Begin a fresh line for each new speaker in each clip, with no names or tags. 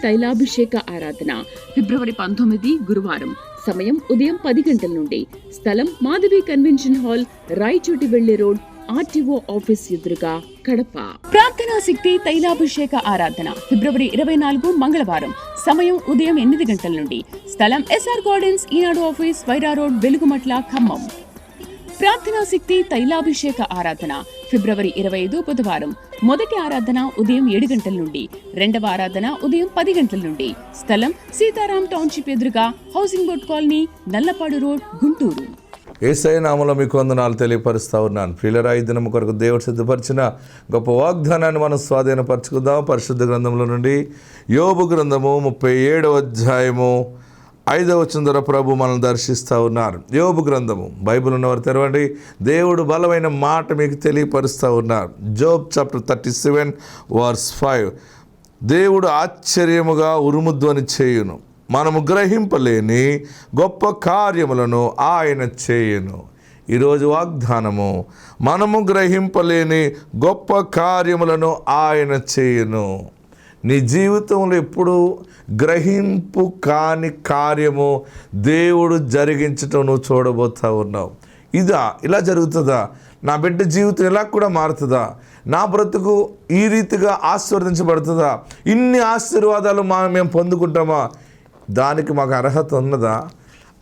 తైలాభిషేక ఆరాధన ఫిబ్రవరి 19 గురువారం. సమయం ఉదయం 10 గంటల నుండి. స్థలం మాధవి కన్వెన్షన్ హాల్, రాయచోటి వెళ్లే రోడ్, ఆర్టీఓ ఆఫీస్ ఎదురుగా, కడప. ప్రార్థనా శక్తి తైలాభిషేక ఆరాధన ఫిబ్రవరి 24 మంగళవారం. సమయం ఉదయం 8 గంటల నుండి. స్థలం ఎస్ఆర్ గార్డెన్స్, ఈనాడు ఆఫీస్, వైరా రోడ్, వెలుగుమట్ల, ఖమ్మం. ప్రార్థనా శక్తి తైలాభిషేక ఆరాధన ఫిబ్రవరి 25 బుధవారం. మొదటి ఆరాధన ఉదయం 7 గంటల నుండి. రెండవ ఆరాధన ఉదయం 10 గంటల నుండి. స్థలం సీతారాం టౌన్షిప్ ఎదురుగా, housing board colony, Nallapadu road, Guntur.
యేసయ్య నామములో మీకు వందనాలు తెలియపరుస్తా ఉన్నాను. ప్రియులారా, ఈ దినము కొరకు దేవుడు సిద్ధపరిచిన గొప్ప వాగ్దానాన్ని మనం స్వాధీనపరచుకుందాం. పరిశుద్ధ గ్రంథంలో నుండి యోబు గ్రంథము 37వ అధ్యాయము 5వ వచనం ద్వారా ప్రభు మనల్ని దర్శిస్తూ ఉన్నారు. యోబు గ్రంథము, బైబిల్ ఉన్నవారు తెరవండి. దేవుడు బలమైన మాట మీకు తెలియపరుస్తూ ఉన్నారు. Job chapter 37 verse 5. దేవుడు ఆశ్చర్యముగా ఉరుముధ్వని చేయును, మనము గ్రహింపలేని గొప్ప కార్యములను ఆయన చేయును. ఈరోజు వాగ్దానము, మనము గ్రహింపలేని గొప్ప కార్యములను ఆయన చేయును. నీ జీవితంలో ఎప్పుడు గ్రహింపు కాని కార్యము దేవుడు జరిగించటం నువ్వు చూడబోతా ఉన్నావు. ఇలా జరుగుతుందా? నా బిడ్డ జీవితం ఇలా కూడా మారుతుందా? నా బ్రతుకు ఈ రీతిగా ఆశీర్వదించబడుతుందా? ఇన్ని ఆశీర్వాదాలు మేము పొందుకుంటామా? దానికి మాకు అర్హత ఉన్నదా?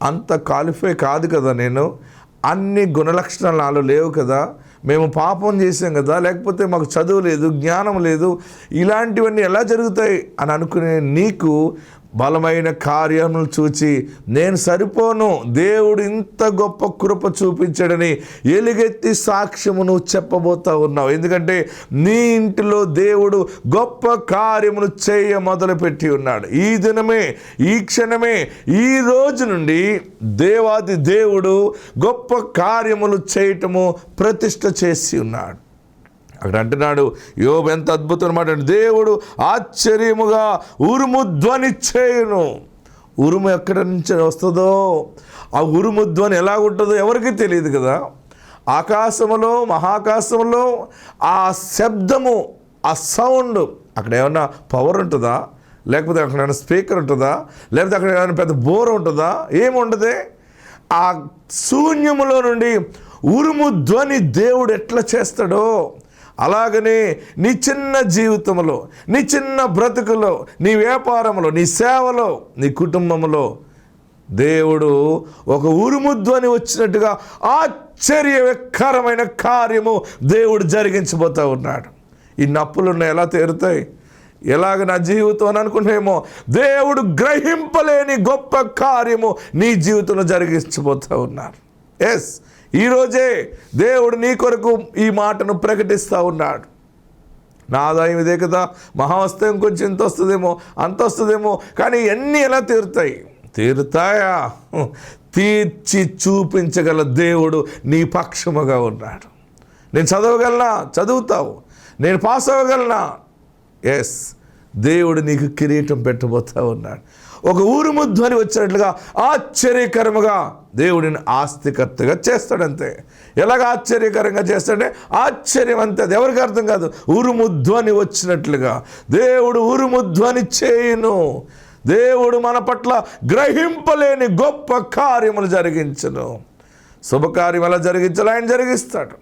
అంత క్వాలిఫై కాదు కదా నేను. అన్ని గుణలక్షణాలు నాలో లేవు కదా. మేము పాపం చేసాం కదా, లేకపోతే మాకు చదువు లేదు, జ్ఞానం లేదు, ఇలాంటివన్నీ ఎలా జరుగుతాయి అని అనుకునే నీకు బలమైన కార్యములు చూచి నేను సరిపోను, దేవుడు ఇంత గొప్ప కృప చూపించాడని ఎలుగెత్తి సాక్ష్యము నువ్వు చెప్పబోతా ఉన్నావు. ఎందుకంటే నీ ఇంటిలో దేవుడు గొప్ప కార్యములు చేయ మొదలుపెట్టి ఉన్నాడు. ఈ దినమే, ఈ క్షణమే, ఈ రోజు నుండి దేవాది దేవుడు గొప్ప కార్యములు చేయటము ప్రతిష్ఠ చేసి ఉన్నాడు. అక్కడ అంటున్నాడు, యోబు ఎంత అద్భుతం మాట, దేవుడు ఆశ్చర్యముగా ఉరుము ధ్వని చేయును. ఉరుము ఎక్కడి నుంచి వస్తుందో, ఆ ఉరుము ధ్వని ఎలా ఉంటుందో ఎవరికి తెలియదు కదా. ఆకాశములో, మహాకాశంలో ఆ శబ్దము, ఆ సౌండ్, అక్కడ ఏమన్నా పవర్ ఉంటుందా? లేకపోతే అక్కడ ఏమైనా స్పీకర్ ఉంటుందా? లేకపోతే అక్కడ ఏమైనా పెద్ద బోర్ ఉంటుందా? ఏముండదే. ఆ శూన్యములో నుండి ఉరుము ధ్వని దేవుడు ఎట్లా చేస్తాడో, అలాగనే నీ చిన్న జీవితంలో, నీ చిన్న బ్రతుకులో, నీ వ్యాపారంలో, నీ సేవలో, నీ కుటుంబంలో దేవుడు ఒక ఉరుముధ్వని వచ్చినట్టుగా ఆశ్చర్యకరమైన కార్యము దేవుడు జరిగించబోతూ ఉన్నాడు. ఈ నప్పులున్న ఎలా తీరుతాయి? ఎలాగ నా జీవితం అని అనుకుంటేమో, దేవుడు గ్రహింపలేని గొప్ప కార్యము నీ జీవితంలో జరిగించబోతూ ఉన్నారు. ఎస్, ఈరోజే దేవుడు నీ కొరకు ఈ మాటను ప్రకటిస్తూ ఉన్నాడు. నా ఆదాయం ఇదే కదా, మహా వస్తే ఇంకొంచెం ఇంత వస్తుందేమో, అంత వస్తుందేమో, కానీ ఇవన్నీ ఎలా తీరుతాయా? తీర్చి చూపించగల దేవుడు నీ పక్షముగా ఉన్నాడు. నేను చదవగలనా? చదువుతావు. నేను పాస్ అవ్వగలనా? ఎస్, దేవుడు నీకు కిరీటం పెట్టబోతూ ఉన్నాడు. ఒక ఉరుముధ్వని వచ్చినట్లుగా ఆశ్చర్యకరముగా దేవుడిని ఆస్తికర్తగా చేస్తాడంతే. ఎలాగ ఆశ్చర్యకరంగా చేస్తాడంటే, ఆశ్చర్యం అంతే, అది ఎవరికి అర్థం కాదు. ఉరుముధ్వని వచ్చినట్లుగా దేవుడు ఉరుముధ్వని చేయును. దేవుడు మన పట్ల గ్రహింపలేని గొప్ప కార్యములు జరిగించును. శుభకార్యం ఎలా జరిగించాలో ఆయన జరిగిస్తాడు.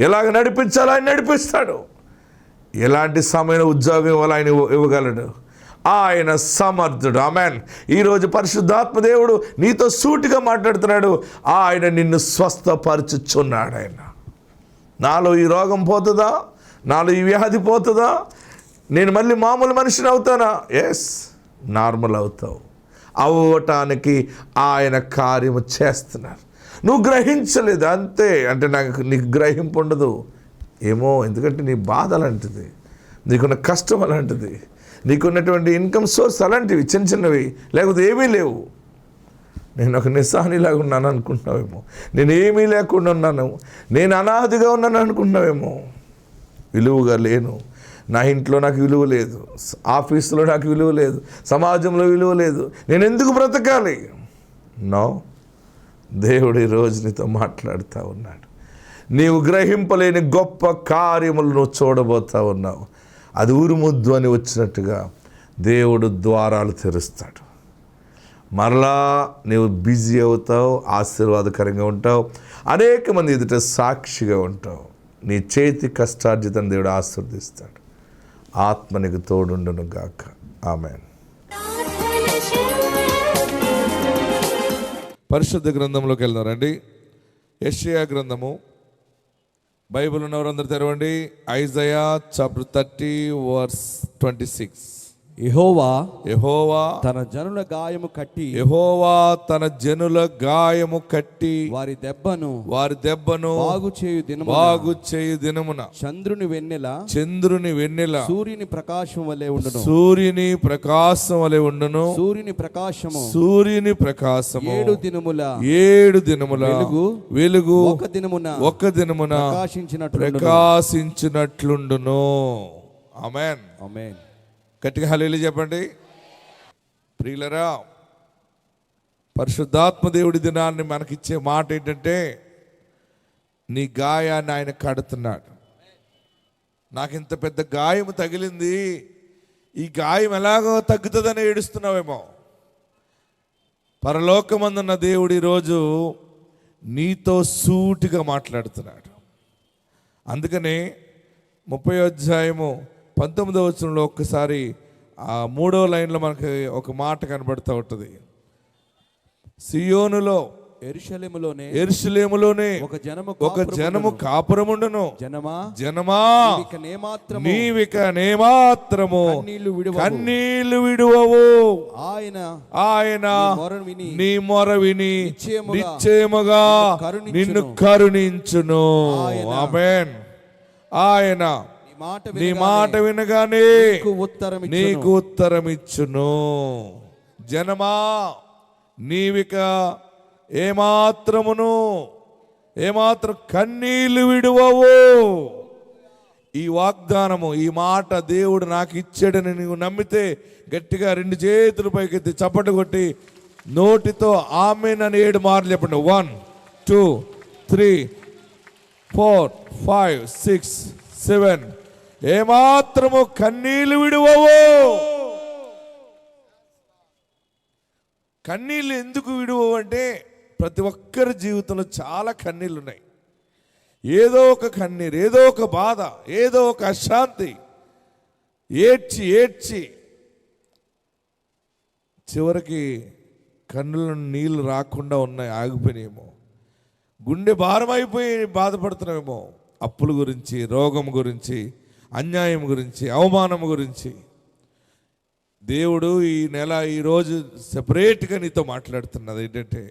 ఎలాగ నడిపించాలో ఆయన నడిపిస్తాడు. ఎలాంటి సమయంలో ఉద్యోగం ఇవ్వాలి ఆయన ఇవ్వగలడు. ఆయన సమర్థుడు. ఆమెన్. ఈరోజు పరిశుద్ధాత్మ దేవుడు నీతో సూటిగా మాట్లాడుతున్నాడు. ఆయన నిన్ను స్వస్థపరచుచున్నాడు. ఆయన, నాలో ఈ రోగం పోతుందా? నాలో ఈ వ్యాధి పోతుందా? నేను మళ్ళీ మామూలు మనిషిని అవుతానా? ఎస్, నార్మల్ అవుతావు. అవ్వటానికి ఆయన కార్యము చేస్తున్నారు. నువ్వు గ్రహించలేదు అంతే. అంటే నీకు గ్రహింపు ఉండదు ఏమో, ఎందుకంటే నీ బాధ అలాంటిది, నీకున్న కష్టం అలాంటిది, నీకున్నటువంటి ఇన్కమ్ సోర్స్ అలాంటివి, చిన్నవి, లేకపోతే ఏమీ లేవు. నేను ఒక నిస్సహానిలాగా ఉన్నాను అనుకుంటున్నావేమో, నేను ఏమీ లేకుండా ఉన్నాను, నేను అనాథిగా ఉన్నాను అనుకుంటున్నావేమో. విలువగా లేను, నా ఇంట్లో నాకు విలువ లేదు, ఆఫీసులో నాకు విలువ లేదు, సమాజంలో విలువ లేదు, నేను ఎందుకు బ్రతకాలి? నో, దేవుడు ఈరోజు నీతో మాట్లాడుతూ ఉన్నాడు. నీవు గ్రహింపలేని గొప్ప కార్యములు నువ్వు చూడబోతా ఉన్నావు. అది ఉరుముధ్వని వచ్చినట్టుగా దేవుడు ద్వారాలు తెరుస్తాడు. మరలా నీవు బిజీ అవుతావు, ఆశీర్వాదకరంగా ఉంటావు, అనేక మంది ఎదుట సాక్షిగా ఉంటావు. నీ చేతి కష్టార్జితం దేవుడు ఆశీర్వదిస్తాడు. ఆత్మ నీకు తోడుండును గాక. ఆమేన్. పరిశుద్ధ గ్రంథంలోకి వెళ్దాం రండి. యెషయా గ్రంథము. బైబిల్ ఉన్నవారందరూ తెరవండి. Isaiah chapter 30 verse 26.
యెహోవా తన జనుల గాయము కట్టి వారి దెబ్బను బాగు చేయు దినమున చంద్రుని వెన్నెల సూర్యుని ప్రకాశం వలె ఉండును. సూర్యుని ప్రకాశము 7 దినముల వెలుగు ఒక దినమున ప్రకాశించినట్లుండును. ఆమేన్. గట్టిగా హల్లెలూయా చెప్పండి. ప్రియులరా, పరిశుద్ధాత్మ దేవుడి దినాన్ని మనకిచ్చే మాట ఏంటంటే, నీ గాయాన్ని ఆయన కడుతున్నాడు. నాకు ఇంత పెద్ద గాయం తగిలింది, ఈ గాయం ఎలాగో తగ్గుతుందని ఏడుస్తున్నావేమో. పరలోకమందున్న దేవుడు ఈరోజు నీతో సూటిగా మాట్లాడుతున్నాడు. అందుకనే 30వ అధ్యాయము 19వ వచనంలో ఒక్కసారి ఆ 3వ లైన్లో మనకి ఒక మాట కనబడుతూ ఉంటుంది. సియోనులో యెరూషలేములోనే ఒక జనము కాపురముండును. జనమా నీవిక నేమాత్రము కన్నీళ్లు విడువవు. ఆయన నీ మొర విని నిశ్చయముగా నిన్ను కరుణించును. ఆమేన్. ఆయన నీ మాట వినగానే నీకు ఉత్తరం ఇచ్చును. జనమా నీవిక ఏమాత్రం కన్నీళ్లు విడువవు. ఈ వాగ్దానము, ఈ మాట దేవుడు నాకు ఇచ్చాడని నీవు నమ్మితే గట్టిగా 2 చేతులు పైకెత్తి చప్పట్లు కొట్టి నోటితో ఆమేన్ అని 7 మార్లు చెప్పండి. 1 2 3 4 5 6 7. ఏమాత్రము కన్నీళ్లు విడువవు. కన్నీళ్ళు ఎందుకు విడువవు అంటే, ప్రతి ఒక్కరి జీవితంలో చాలా కన్నీళ్ళు ఉన్నాయి. ఏదో ఒక కన్నీరు, ఏదో ఒక బాధ, ఏదో ఒక అశాంతి, ఏడ్చి చివరికి కన్నుల నీళ్ళు రాకుండా ఉన్నాయి, ఆగిపోయినాయేమో. గుండె భారం అయిపోయి బాధపడుతున్నామేమో. అప్పుల గురించి, రోగం గురించి, అన్యాయం గురించి, అవమానం గురించి. దేవుడు ఈరోజు సెపరేట్గా నీతో మాట్లాడుతున్నది ఏంటంటే,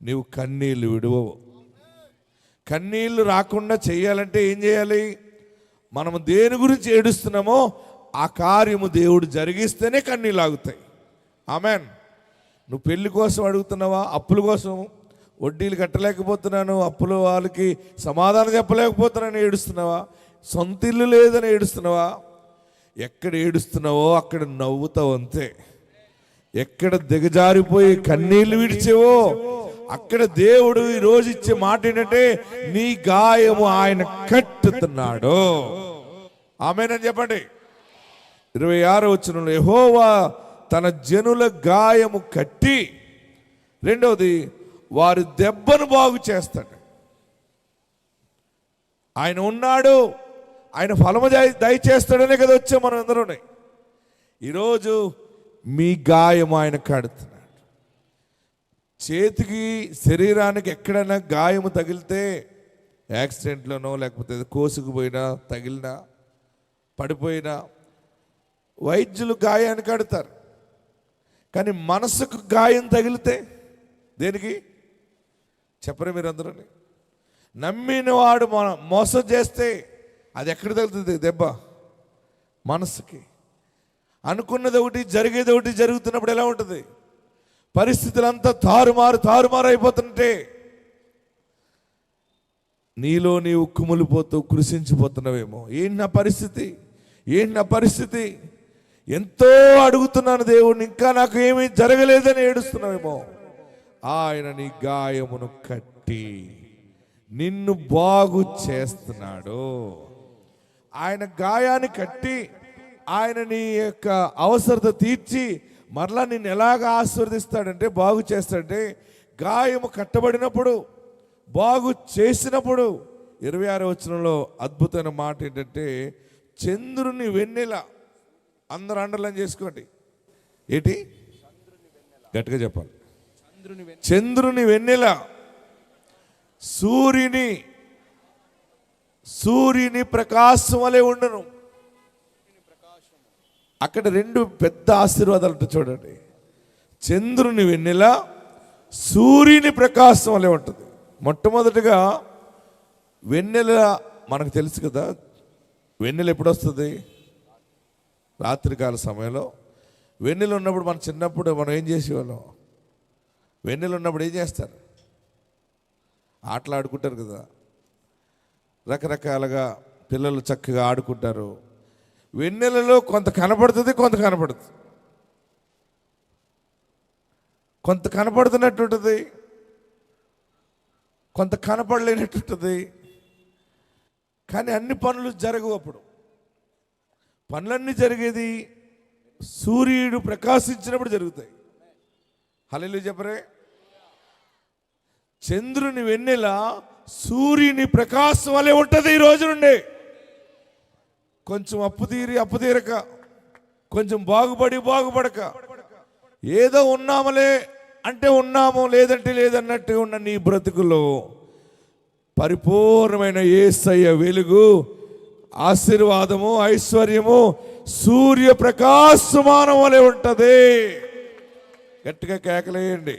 నీవు కన్నీళ్ళు విడువవు. కన్నీళ్ళు రాకుండా చేయాలంటే ఏం చేయాలి? మనము దేని గురించి ఏడుస్తున్నామో ఆ కార్యము దేవుడు జరిగిస్తేనే కన్నీళ్ళు ఆగుతాయి. ఆమెన్. నువ్వు పెళ్లి కోసం అడుగుతున్నావా? అప్పుల కోసం, వడ్డీలు కట్టలేకపోతున్నాను, అప్పుల వాళ్ళకి సమాధానం చెప్పలేకపోతున్నాను ఏడుస్తున్నావా? సొంత ఇల్లు లేదని ఏడుస్తున్నావా? ఎక్కడ ఏడుస్తున్నావో అక్కడ నవ్వుతావు అంతే. ఎక్కడ దిగజారిపోయి కన్నీళ్లు విడిచేవో అక్కడ దేవుడు ఈరోజు ఇచ్చే మాట ఏంటంటే, నీ గాయము ఆయన కట్టుతున్నాడు. ఆమేనని చెప్పండి. 26వ వచనంలో యెహోవా తన జనుల గాయము కట్టి, రెండవది వారి దెబ్బను బాగు చేస్తాడు. ఆయన ఉన్నాడు, ఆయన ఫలము దయచేస్తాడనే కదా వచ్చాం మనం అందరూ. ఈరోజు మీ గాయం ఆయన కడుతున్నాడు. చేతికి, శరీరానికి ఎక్కడైనా గాయము తగిలితే, యాక్సిడెంట్లోనో లేకపోతే కోసుకుపోయినా, తగిలినా, పడిపోయినా వైద్యులు గాయాన్ని కడతారు. కానీ మనసుకు గాయం తగిలితే దేనికి చెప్పరు మీరందరూ? నమ్మిన వాడు మోసం చేస్తే అది ఎక్కడ తగులుతుంది దెబ్బ? మనసుకి. అనుకున్నది ఒకటి, జరిగేది ఒకటి జరుగుతున్నప్పుడు ఎలా ఉంటుంది? పరిస్థితులంతా తారుమారు అయిపోతుంటే నీలో నీవు కుమిలిపోతూ కృషించిపోతున్నావేమో. ఏంటి నా పరిస్థితి? ఎంతో అడుగుతున్నాను దేవుడిని, ఇంకా నాకు ఏమీ జరగలేదని ఏడుస్తున్నావేమో. ఆయన నీ గాయమును కట్టి నిన్ను బాగు చేస్తున్నాడు. ఆయన గాయాన్ని కట్టి ఆయన నీ యొక్క అవసరత తీర్చి మరలా నిన్ను ఎలాగ ఆశీర్వదిస్తాడంటే, బాగు చేస్తాడంటే, గాయము కట్టబడినప్పుడు, బాగు చేసినప్పుడు 26వ వచనంలో అద్భుతమైన మాట ఏంటంటే, చంద్రుని వెన్నెల. అందరూ అండర్లైన్ చేసుకోండి. ఏంటి? గట్టిగా చెప్పాలి. చంద్రుని వెన్నెల, సూర్యుని ప్రకాశం వలె ఉండను. అక్కడ రెండు పెద్ద ఆశీర్వాదాలు ఉంటాయి చూడండి. చంద్రుని వెన్నెల, సూర్యుని ప్రకాశం వలె ఉంటుంది. మొట్టమొదటిగా వెన్నెల మనకు తెలుసు కదా. వెన్నెల ఎప్పుడు వస్తుంది? రాత్రికాల సమయంలో. వెన్నెల ఉన్నప్పుడు మన చిన్నప్పుడు మనం ఏం చేసేవాళ్ళం? వెన్నెల ఉన్నప్పుడు ఏం చేస్తారు? ఆటలు ఆడుకుంటారు కదా. రకరకాలుగా పిల్లలు చక్కగా ఆడుకుంటారు. వెన్నెలలో కొంత కనపడుతుంది, కొంత కనపడుతుంది. కొంత కనపడుతున్నట్టుంటుంది, కొంత కనపడలేనట్టుంటుంది. కానీ అన్ని పనులు జరగవు. అప్పుడు పనులన్నీ జరిగేది సూర్యుడు ప్రకాశించినప్పుడు జరుగుతాయి. హల్లెలూయా చెప్పరే. చంద్రుని వెన్నెల సూర్యుని ప్రకాశం వలె ఉంటుంది. ఈ రోజు నుండి కొంచెం అప్పు తీరక, కొంచెం బాగుపడక, ఏదో ఉన్నాములే అంటే ఉన్నాము, లేదంటే లేదన్నట్టు ఉన్న నీ బ్రతుకులో పరిపూర్ణమైన యేసయ్య వెలుగు, ఆశీర్వాదము, ఐశ్వర్యము సూర్య ప్రకాశమానం వలె ఉంటుంది. గట్టిగా కేకలేయండి.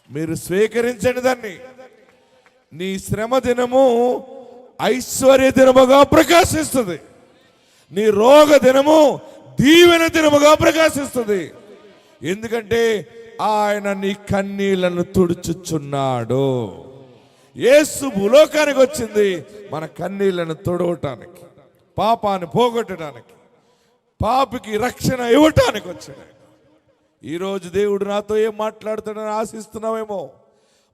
మీరు స్వీకరించండి దాన్ని. నీ శ్రమ దినము ఐశ్వర్య దినముగా ప్రకాశిస్తుంది. నీ రోగ దినము దీవెన దినముగా ప్రకాశిస్తుంది. ఎందుకంటే ఆయన నీ కన్నీళ్లను తుడుచుచున్నాడు. యేసు భూలోకానికి వచ్చింది మన కన్నీళ్లను తుడవటానికి, పాపాన్ని పోగొట్టడానికి, పాపికి రక్షణ ఇవ్వటానికి వచ్చాడు. ఈరోజు దేవుడు నాతో ఏం మాట్లాడుతాడని ఆశిస్తున్నావేమో.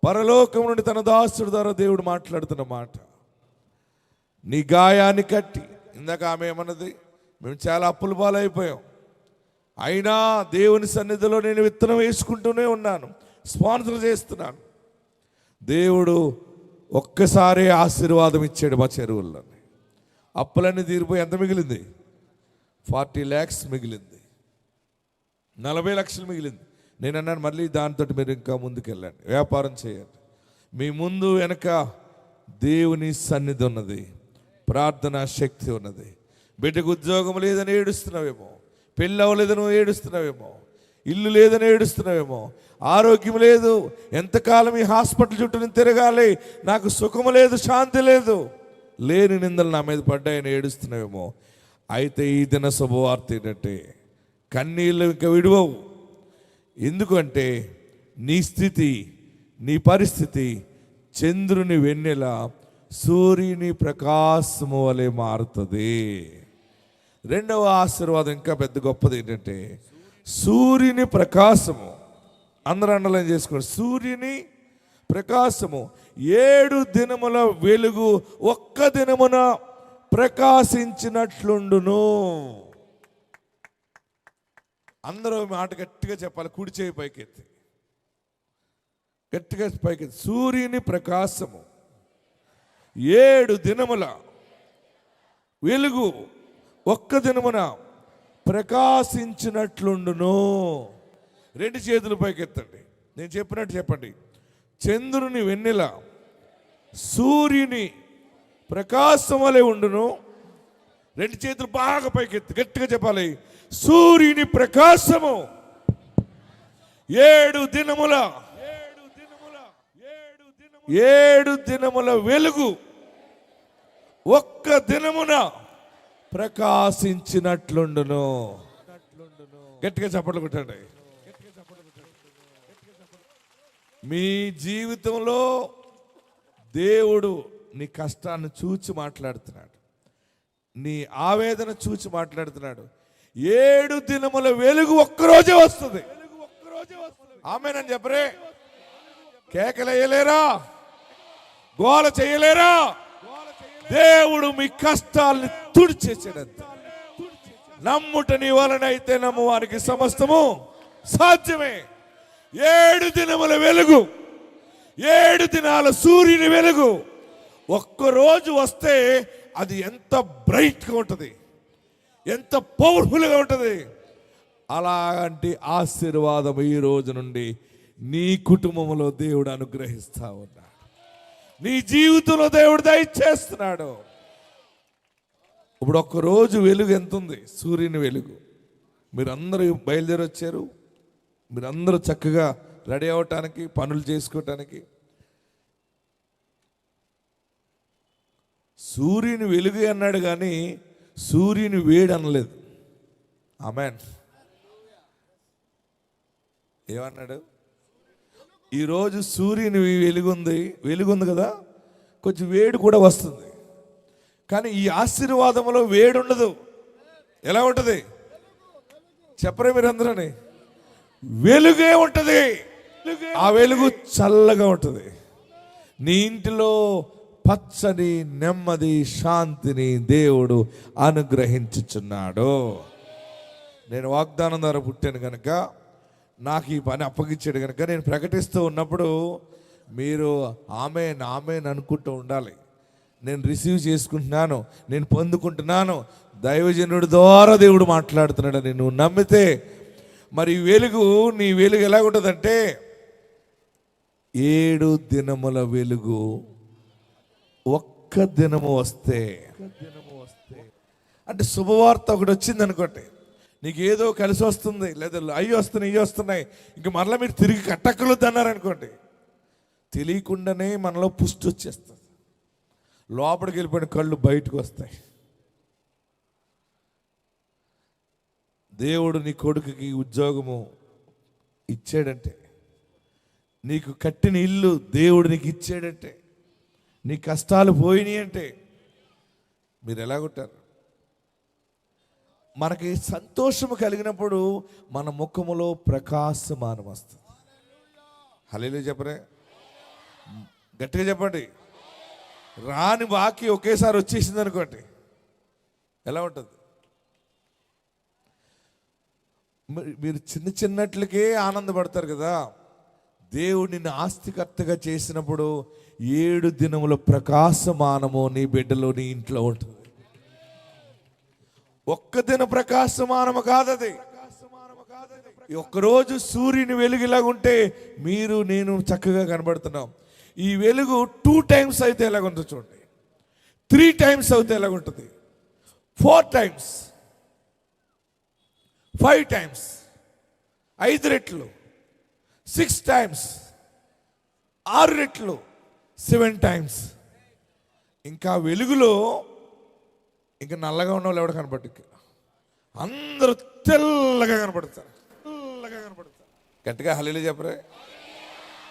పరలోకం నుండి తన దాసుడు ద్వారా దేవుడు మాట్లాడుతున్న మాట, నీ గాయాన్ని కట్టి. ఇందాక ఆమె ఏమన్నది? మేము చాలా అప్పుల పాలైపోయాం, అయినా దేవుని సన్నిధిలో నేను విత్తనం వేసుకుంటూనే ఉన్నాను, స్పాన్సర్ చేస్తున్నాను. దేవుడు ఒక్కసారి ఆశీర్వాదం ఇచ్చాడు మా చెరువుల్లో. అప్పులన్నీ తీరిపోయి ఎంత మిగిలింది? 40 lakhs మిగిలింది, 40 లక్షలు మిగిలింది. నేను అన్నాను మళ్ళీ దాంతో మీరు ఇంకా ముందుకెళ్ళండి, వ్యాపారం చేయండి. మీ ముందు వెనక దేవుని సన్నిధి ఉన్నది, ప్రార్థనా శక్తి ఉన్నది. బిడ్డకు ఉద్యోగం లేదని ఏడుస్తున్నావేమో, పెళ్ళి అవ్వలేదని ఏడుస్తున్నావేమో, ఇల్లు లేదని ఏడుస్తున్నావేమో, ఆరోగ్యం లేదు, ఎంతకాలం ఈ హాస్పిటల్ చుట్టూ నేను తిరగాలి, నాకు సుఖం లేదు, శాంతి లేదు, లేని నిందలు నా మీద పడ్డాయని ఏడుస్తున్నావేమో. అయితే ఈ దిన శుభవార్త ఏంటంటే, కన్నీళ్ళు ఇంకా విడివవు. ఎందుకంటే నీ స్థితి, నీ పరిస్థితి చంద్రుని వెన్నెల, సూర్యుని ప్రకాశము వలె మారుతుంది. రెండవ ఆశీర్వాదం ఇంకా పెద్ద గొప్పది ఏంటంటే, సూర్యుని ప్రకాశము. అందరూ అండర్లైన్ చేసుకోండి. సూర్యుని ప్రకాశము. 7 దినముల వెలుగు ఒక్క దినమున ప్రకాశించినట్లుండును. అందరూ మాట గట్టిగా చెప్పాలి. కుడి చేయి పైకెత్తి, గట్టిగా పైకెత్తి. సూర్యుని ప్రకాశము 7 దినముల వెలుగు ఒక్క దినమున ప్రకాశించినట్లుండును. 2 చేతులు పైకెత్తండి. నేను చెప్పినట్టు చెప్పండి. చంద్రుని వెన్నెల, సూర్యుని ప్రకాశం వలె ఉండును. 2 చేతులు బాగా పైకెత్తి గట్టిగా చెప్పాలి. సూర్యుని ప్రకాశము 7 దినముల 7 దినముల వెలుగు ఒక్క దినమున ప్రకాశించినట్లుండును. గట్టిగా చప్పట్లు కొట్టండి. మీ జీవితంలో దేవుడు నీ కష్టాన్ని చూచి మాట్లాడుతున్నాడు, నీ ఆవేదన చూచి మాట్లాడుతున్నాడు. 7 దినముల వెలుగు ఒక్కరోజే వస్తుంది. ఆమేనని చెప్పరే. కేకలేయలేరా, గోల చేయలేరా. దేవుడు మీ కష్టాల్ని తుడిచేసాడంత. నమ్ముట నీ వలనైతే నమ్మువానికి సమస్తము సాధ్యమే. 7 దినముల వెలుగు, 7 దినాల సూర్యుని వెలుగు ఒక్కరోజు వస్తే అది ఎంత బ్రైట్గా ఉంటుంది, ఎంత పవర్ఫుల్గా ఉంటుంది. అలాంటి ఆశీర్వాదం ఈ రోజు నుండి నీ కుటుంబంలో దేవుడు అనుగ్రహిస్తా ఉన్నాడు, నీ జీవితంలో దేవుడు దయచేస్తున్నాడు. ఇప్పుడు ఒక్కరోజు వెలుగు ఎంత ఉంది? సూర్యుని వెలుగు. మీరందరూ బయలుదేరి వచ్చారు, మీరందరూ చక్కగా రెడీ అవ్వటానికి, పనులు చేసుకోవటానికి. సూర్యుని వెలుగు అన్నాడు కానీ సూర్యుని వేడి అనలేదు. ఆమేన్. ఏమన్నాడు? ఈరోజు సూర్యుని వెలుగుంది కదా, కొంచెం వేడి కూడా వస్తుంది. కానీ ఈ ఆశీర్వాదంలో వేడి ఉండదు. ఎలా ఉంటుంది చెప్పరే మీరందరని? వెలుగే ఉంటుంది. ఆ వెలుగు చల్లగా ఉంటుంది. నీ ఇంటిలో పచ్చని నెమ్మది శాంతిని దేవుడు అనుగ్రహించుచున్నాడు. నేను వాగ్దానం ద్వారా పుట్టాను కనుక నాకు ఈ పని అప్పగించాడు కనుక నేను ప్రకటిస్తూ ఉన్నప్పుడు మీరు ఆమేన్ ఆమేన్ అనుకుంటూ ఉండాలి. నేను రిసీవ్ చేసుకుంటున్నాను, నేను పొందుకుంటున్నాను, దైవజనుడి ద్వారా దేవుడు మాట్లాడుతున్నాడని నువ్వు నమ్మితే మరి నీ వెలుగు ఎలా ఉంటుందంటే 7 దినముల వెలుగు ఒక్క దినము వస్తే అంటే శుభవార్త ఒకటి వచ్చింది అనుకోండి, నీకు ఏదో కలిసి వస్తుంది, లేదా అయ్యి వస్తున్నాయి ఇవి వస్తున్నాయి, ఇంక మరలా మీరు తిరిగి కట్టక్కలొద్దు అన్నారనుకోండి, తెలియకుండానే మనలో పుష్టి వచ్చేస్తుంది. లోపలికి వెళ్ళిపోయిన కళ్ళు బయటకు వస్తాయి. దేవుడు నీ కొడుకుకి ఉద్యోగము ఇచ్చాడంటే, నీకు కట్టిన ఇల్లు దేవుడు నీకు ఇచ్చాడంటే, నీ కష్టాలు పోయినాయి అంటే మీరు ఎలాగుంటారు? మనకి సంతోషము కలిగినప్పుడు మన ముఖములో ప్రకాశమానం వస్తుంది. హల్లెలూయా చెప్పరే, గట్టిగా చెప్పండి. రాని బాకీ ఒకేసారి వచ్చేసింది అనుకోండి, ఎలా ఉంటుంది? మీరు చిన్నట్లకే ఆనందపడతారు కదా. దేవుడు నిన్ను ఆస్తికర్తగా చేసినప్పుడు 7 దినముల ప్రకాశమానము నీ బిడ్డలో నీ ఇంట్లో ఉంటుంది. ఒక్క దిన ప్రకాశమానము కాదది. ఒక్కరోజు సూర్యుని వెలుగులాగుంటే మీరు నేను చక్కగా కనబడుతున్నాం. ఈ వెలుగు 2 టైమ్స్ అయితే ఎలాగుంటుంది చూడండి, 3 టైమ్స్ అయితే ఎలాగుంటుంది, 4 టైమ్స్, 5 టైమ్స్, 5 రెట్లు, 6 టైమ్స్, 6 రెట్లు, 7 టైమ్స్. ఇంకా వెలుగులో ఇంకా నల్లగా ఉన్న వాళ్ళు ఎవడ కనపడ్డు, అందరూ తెల్లగా కనపడతారు. గట్టిగా హల్లెలూయా చెప్పరే,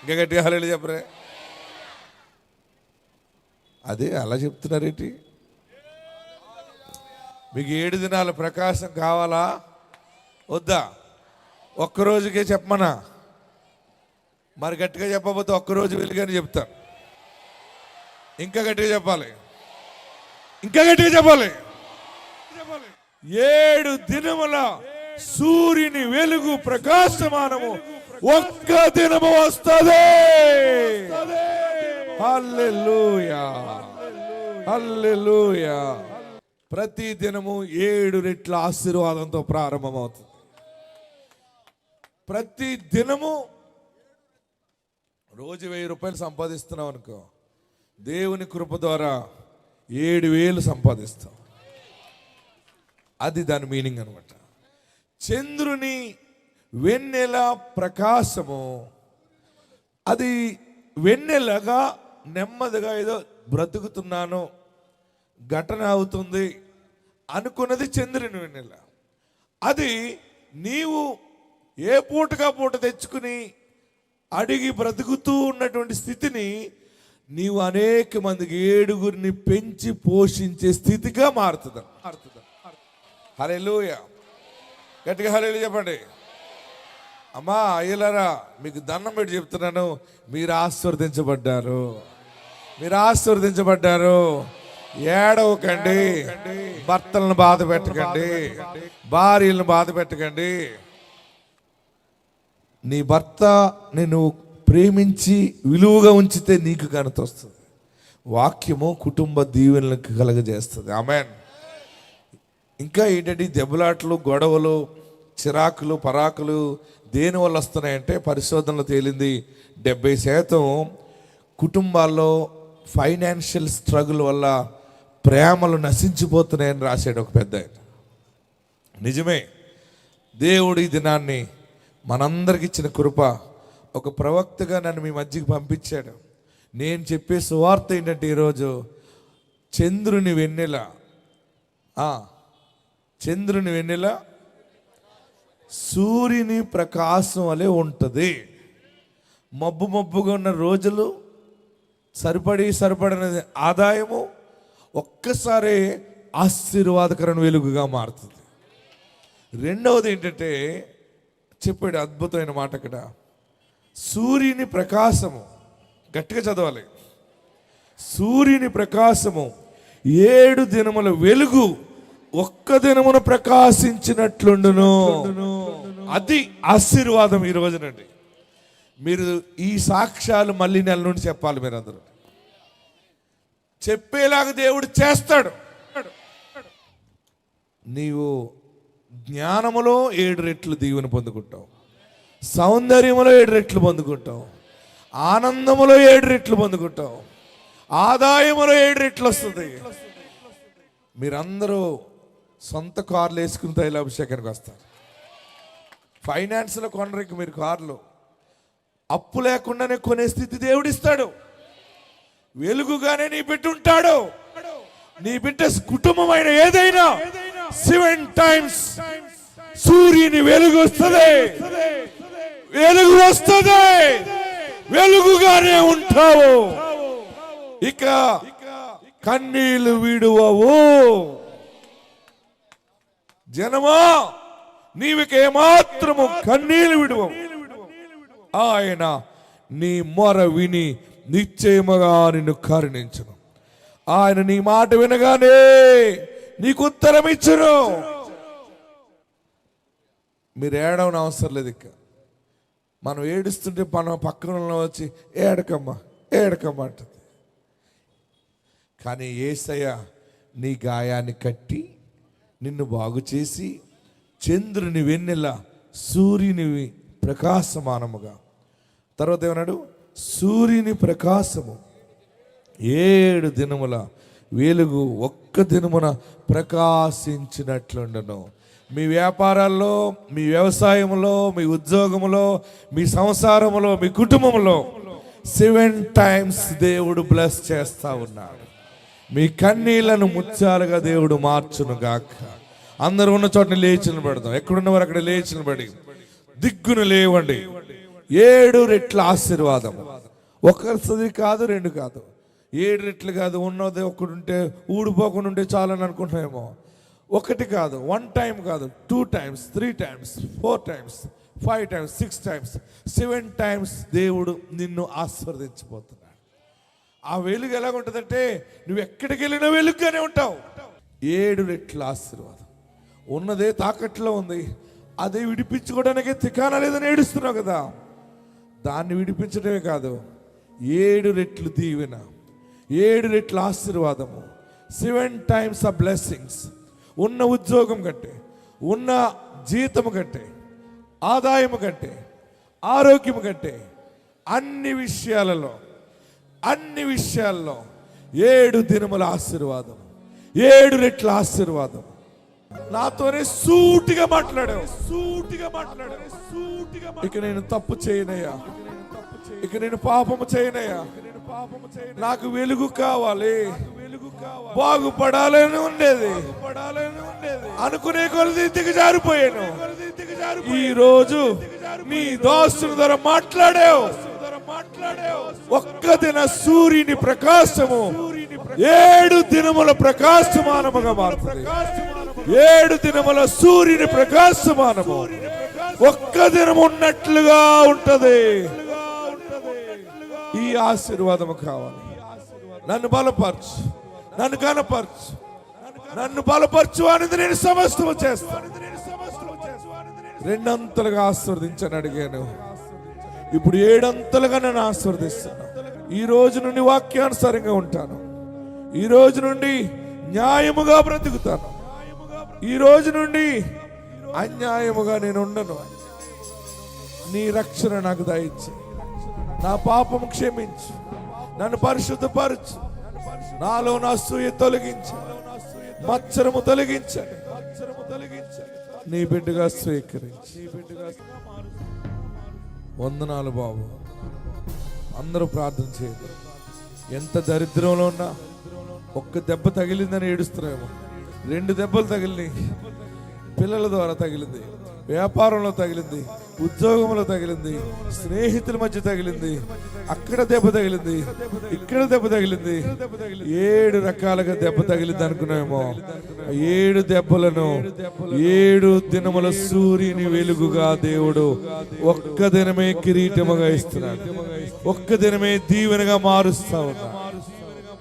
ఇంకా గట్టిగా హల్లెలూయా చెప్పరే. అదే అలా చెప్తున్నారేంటి? మీకు 7 దినాల ప్రకాశం కావాలా వద్దా? ఒక్కరోజుకే చెప్పమనా? మరి గట్టిగా చెప్పకపోతే ఒక్కరోజు వెలుగని చెప్తాను. ఇంకా గట్టిగా చెప్పాలి, ఇంకా గట్టిగా చెప్పాలి. 7 దినముల సూర్యుని వెలుగు ప్రకాశమానము ఒక్క దినము వస్తుంది. హల్లెలూయా, హల్లెలూయా. ప్రతి దినము 7 రెట్ల ఆశీర్వాదంతో ప్రారంభమవుతుంది. ప్రతి దినము రోజు 1000 రూపాయలు సంపాదిస్తున్నావు అనుకో, దేవుని కృప ద్వారా 7,000 సంపాదిస్తాం. అది దాని మీనింగ్ అనమాట. చంద్రుని వెన్నెల ప్రకాశము, అది వెన్నెలగా నెమ్మదిగా ఏదో బ్రతుకుతున్నాను, ఘటన అవుతుంది అనుకున్నది చంద్రుని వెన్నెల. అది నీవు ఏ పూటగా పూట తెచ్చుకుని అడిగి బ్రతుకుతూ ఉన్నటువంటి స్థితిని నీవు అనేక మందికి 7గురిని పెంచి పోషించే స్థితిగా మారుతుంది. హల్లెలూయా, గట్టిగా హల్లెలూయా చెప్పండి. అమ్మా అయ్యలారా, మీకు దండం పెట్టి చెప్తున్నాను, మీరు ఆశీర్వదించబడ్డారు, మీరు ఆశీర్వదించబడ్డారు. ఏడవకండి, భర్తలను బాధ పెట్టకండి, భార్యలను బాధ పెట్టకండి. నీ భర్త నేను ప్రేమించి విలువగా ఉంచితే నీకు ఘనత వస్తుంది. వాక్యము కుటుంబ దీవెనలకు కలగజేస్తుంది. ఆమేన్. ఇంకా ఏంటంటే దెబ్బలాట్లు, గొడవలు, చిరాకులు, పరాకులు దేని వల్ల వస్తున్నాయంటే పరిశోధనలో తేలింది 70% కుటుంబాల్లో ఫైనాన్షియల్ స్ట్రగుల్ వల్ల ప్రేమలు నశించిపోతున్నాయని రాశాడు ఒక పెద్ద ఆయన. నిజమే. దేవుడు ఈ దినాన్ని మనందరికి ఇచ్చిన కృప, ఒక ప్రవక్తగా నన్ను మీ మధ్యకి పంపించాడు. నేను చెప్పే సువార్త ఏంటంటే ఈరోజు చంద్రుని వెన్నెల, చంద్రుని వెన్నెల సూర్యుని ప్రకాశం వలె ఉంటుంది. మబ్బుగా ఉన్న రోజులు సరిపడిన ఆదాయము ఒక్కసారి ఆశీర్వాదకరమైన వెలుగుగా మారుతుంది. రెండవది ఏంటంటే చెప్పాడు అద్భుతమైన మాట అక్కడ, సూర్యుని ప్రకాశము, గట్టిగా చదవాలి, సూర్యుని ప్రకాశము 7 దినముల వెలుగు ఒక్క దినమున ప్రకాశించినట్లుండును. అది ఆశీర్వాదం ఈ రోజునండి. మీరు ఈ సాక్ష్యాలు మళ్ళీ నెల నుండి చెప్పాలి. మీరు అందరూ చెప్పేలాగా దేవుడు చేస్తాడు. నీవు జ్ఞానములో 7 రెట్లు దీవెన పొందుకుంటావు, సౌందర్యములో 7 రెట్లు పొందుకుంటావు, ఆనందములో 7 రెట్లు పొందుకుంటావు, ఆదాయములో 7 రెట్లు వస్తుంది. మీరందరూ సొంత కార్లు వేసుకుని తైలాభిషేకానికి వస్తారు. ఫైనాన్స్లో కొనరికి మీరు కార్లు, అప్పు లేకుండానే కొనే స్థితి దేవుడిస్తాడు. వెలుగుగానే నీ బిడ్డ ఉంటాడు. నీ బిడ్డ కుటుంబమైన ఏదైనా 7 times సూర్యుని వెలుగు వస్తుంది, వెలుగు వస్తుంది, వెలుగుగానే ఉంటావు. ఇక కన్నీళ్లు విడువవు. జనమా, నీవిక ఏమాత్రము కన్నీళ్లు విడువవు. ఆయన నీ మొర విని నిశ్చయముగా నిన్ను కరుణించును. ఆయన నీ మాట వినగానే నీకు ఉత్తరం ఇచ్చును. మీరు ఏడవని అవసరం లేదు. ఇక మనం ఏడుస్తుంటే మన పక్కన వచ్చి ఏడకమ్మా అంటుంది. కానీ యేసయ్య నీ గాయాన్ని కట్టి నిన్ను బాగు చేసి చంద్రుని వెన్నెల సూర్యుని ప్రకాశమానముగా, తర్వాత ఏమన్నాడు, సూర్యుని ప్రకాశము 7 దినముల వెలుగు ఒక్క దినమున ప్రకాశించినట్లుండను. మీ వ్యాపారాల్లో, మీ వ్యవసాయంలో, మీ ఉద్యోగంలో, మీ సంసారంలో, మీ కుటుంబంలో 7 times దేవుడు బ్లెస్ చేస్తా ఉన్నాడు. మీ కన్నీళ్లను ముత్యాలుగా దేవుడు మార్చును గాక. అందరూ ఉన్న చోట లేచి నిలబడదాం. ఎక్కడున్నవారు అక్కడ లేచి నిలబడి దిగ్గును లేవండి. 7 రెట్ల ఆశీర్వాదం. ఒకరిది కాదు, 2 కాదు, 7 రెట్లు కాదు. ఉన్నది ఒకడుంటే ఊడిపోకుండా ఉంటే చాలని అనుకుంటున్నామేమో. 1 కాదు, 1 time కాదు, 2 times, 3 times, 4 times, 5 times, 6 times, 7 times దేవుడు నిన్ను ఆశీర్వదించబోతున్నాడు. ఆ వెలుగు ఎలాగుంటుందంటే నువ్వు ఎక్కడికి వెళ్ళినా వెలుగుగానే ఉంటావు. 7 రెట్ల ఆశీర్వాదం. ఉన్నదే తాకట్లో ఉంది, అదే విడిపించుకోవడానికి తికానా లేదని ఏడుస్తున్నావు కదా, దాన్ని విడిపించడమే కాదు, 7 రెట్లు దీవెన, 7 రెట్ల ఆశీర్వాదము, 7 times ఆఫ్ బ్లెస్సింగ్స్. ఉన్న ఉద్యోగం కంటే, ఉన్న జీతము కంటే, ఆదాయము కంటే, ఆరోగ్యము కంటే, అన్ని విషయాల్లో 7 దినముల ఆశీర్వాదం, 7 రెట్ల ఆశీర్వాదం. నాతోనే సూటిగా మాట్లాడావు. ఇక నేను తప్పు చేయనయ్యా, ఇక నేను పాపము చేయనయ్యా, నాకు వెలుగు కావాలి, బాగుపడాలని ఉండేది, అనుకునే కొలది దిగజారిపోయాను. ఈ రోజు నీ దాసుని ద్వారా మాట్లాడావు. ఒక్క దిన సూర్యుని ప్రకాశము 7 దినముల ప్రకాశమానముగా మారుతుంది. 7 దినముల సూర్యుని ప్రకాశమానము ఒక్క దినం ఉన్నట్లుగా ఉంటది. ఈ ఆశీర్వాదము కావాలి. నన్ను బలపరచు, నన్ను కనపరచు, నన్ను బలపరచు అనేది నేను సమస్తము చేస్తాను. రెండంతలుగా ఆశీర్వదించని అడిగాను, ఇప్పుడు 7 అంతలుగా నన్ను ఆశీర్వదిస్తాను. ఈ రోజు నుండి వాక్యానుసారంగా ఉంటాను. ఈ రోజు నుండి న్యాయముగా బ్రతుకుతాను. ఈ రోజు నుండి అన్యాయముగా నేను ఉండను. నీ రక్షణ నాకు దయచి, నా పాపము క్షమించు, నన్ను పరిశుద్ధపరచు, నాలో నా అసూయ తొలగించు, మత్సరము తొలగించండి, నీ బిడ్డగా స్వీకరించి. వందనాలు బాబు. అందరూ ప్రార్థన చేయండి. ఎంత దరిద్రంలో ఉన్నా ఒక్క దెబ్బ తగిలిందని ఏడుస్తున్నామో, 2 దెబ్బలు తగిలినాయి. పిల్లల ద్వారా తగిలింది, వ్యాపారంలో తగిలింది, ఉద్యోగంలో తగిలింది, స్నేహితుల మధ్య తగిలింది, అక్కడ దెబ్బ తగిలింది, ఇక్కడ దెబ్బ తగిలింది. 7 రకాలుగా దెబ్బ తగిలింది అనుకున్నామేమో. 7 దెబ్బలను 7 దినముల సూర్యుని వెలుగుగా దేవుడు ఒక్క దినమే కిరీటముగా ఇస్తున్నాడు. ఒక్క దినమే దీవెనగా మారుస్తా ఉన్నాడు.